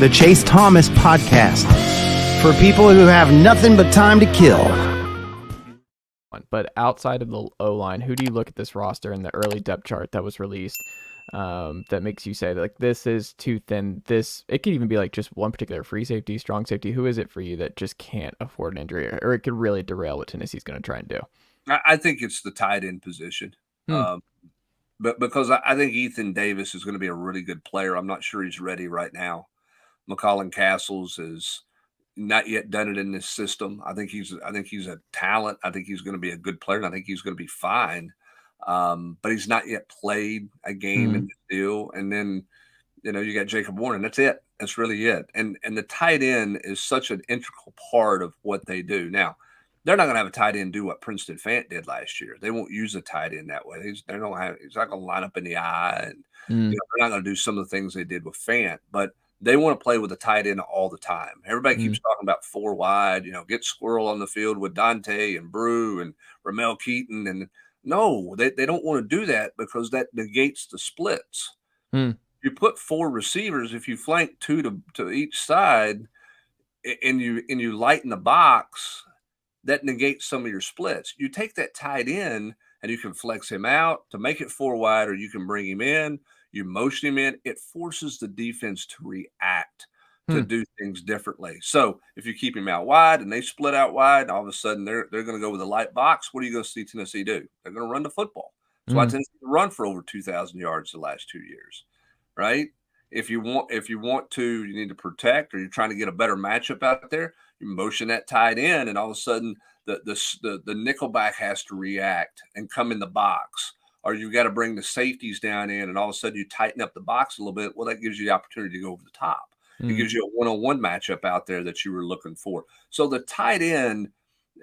the Chase Thomas Podcast, for people who have nothing but time to kill. But outside of the O-line, who do you look at this roster in the early depth chart that was released that makes you say that, like, this is too thin? It could even be like just one particular free safety, strong safety. Who is it for you that just can't afford an injury, or it could really derail what Tennessee's going to try and do? I think it's the tight end position. But because I think Ethan Davis is going to be a really good player. I'm not sure he's ready right now. McCallan Castles is not yet done it in this system. I think he's a talent. I think he's going to be a good player, and I think he's going to be fine. But he's not yet played a game in the deal. And then, you got Jacob Warren. That's it. That's really it. And the tight end is such an integral part of what they do. Now, they're not going to have a tight end do what Princeton Fant did last year. They won't use a tight end that way. He's not going to line up in the eye, and they're not going to do some of the things they did with Fant. But they want to play with a tight end all the time. Everybody keeps talking about 4 wide. Get Squirrel on the field with Dante and Brew and Ramel Keaton, and no, they don't want to do that because that negates the splits. You put 4 receivers, if you flank 2 to each side, and you lighten the box, that negates some of your splits. You take that tight end and you can flex him out to make it 4 wide, or you can bring him in, you motion him in. It forces the defense to react, to do things differently. So if you keep him out wide and they split out wide, all of a sudden they're going to go with a light box. What are you going to see Tennessee do? They're going to run the football. That's why Tennessee run for over 2,000 yards the last 2 years, right? If you want to, you need to protect, or you're trying to get a better matchup out there, you motion that tight end, and all of a sudden the nickelback has to react and come in the box, or you've got to bring the safeties down in, and all of a sudden you tighten up the box a little bit. Well, that gives you the opportunity to go over the top. It gives you a one-on-one matchup out there that you were looking for. So the tight end,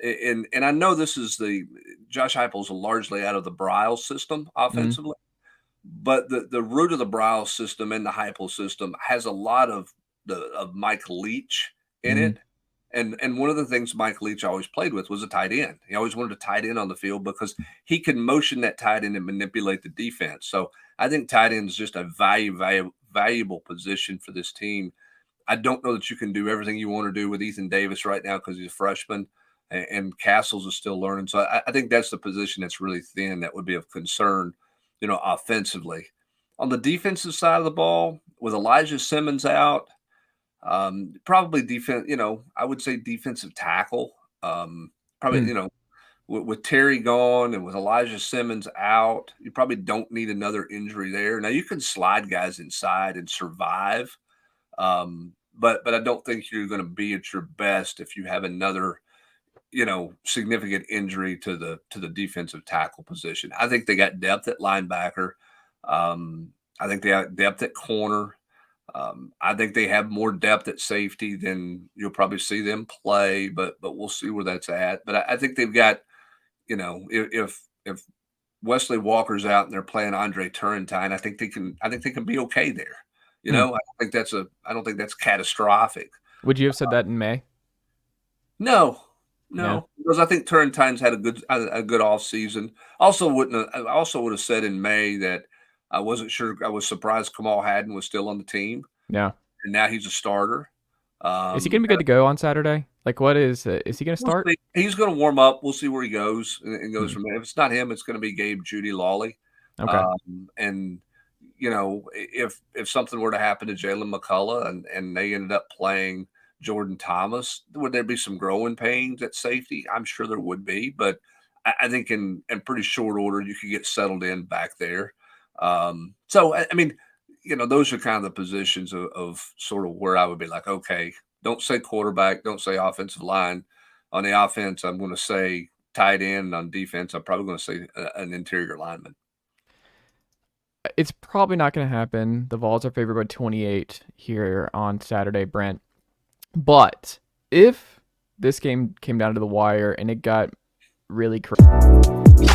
and I know this is Josh Heupel's largely out of the Briles system offensively. But the root of the Briles system and the Heupel system has a lot of Mike Leach in it. And one of the things Mike Leach always played with was a tight end. He always wanted a tight end on the field because he can motion that tight end and manipulate the defense. So I think tight end is just a valuable position for this team. I don't know that you can do everything you want to do with Ethan Davis right now because he's a freshman, and Castles is still learning. So I think that's the position that's really thin that would be of concern, offensively. On the defensive side of the ball, with Elijah Simmons out, probably defense, I would say defensive tackle. With Terry gone and with Elijah Simmons out, you probably don't need another injury there. Now, you can slide guys inside and survive, but I don't think you're going to be at your best if you have another significant injury to the defensive tackle position. I think they got depth at linebacker. I think they have depth at corner. I think they have more depth at safety than you'll probably see them play, but we'll see where that's at. But I think they've got, if Wesley Walker's out and they're playing Andre Turrentine, I think they can be okay there. I don't think that's catastrophic. Would you have said that in May? No, because I think Turrentine's had a good off season. I also would have said in May that I wasn't sure. I was surprised Kamal Hadden was still on the team. Yeah, and now he's a starter. Is he going to be good to go on Saturday? Like, what is he going to start? He's going to warm up. We'll see where he goes and goes from there. If it's not him, it's going to be Gabe Judy Lawley. Okay, and if something were to happen to Jalen McCullough and they ended up playing Jordan Thomas, would there be some growing pains at safety? I'm sure there would be, but I think in pretty short order you could get settled in back there. So I mean, those are kind of the positions of sort of where I would be like, okay, don't say quarterback, don't say offensive line. On the offense, I'm going to say tight end. On defense, I'm probably going to say an interior lineman. It's probably not going to happen. The Vols are favored by 28 here on Saturday, Brent. But if this game came down to the wire and it got really crazy,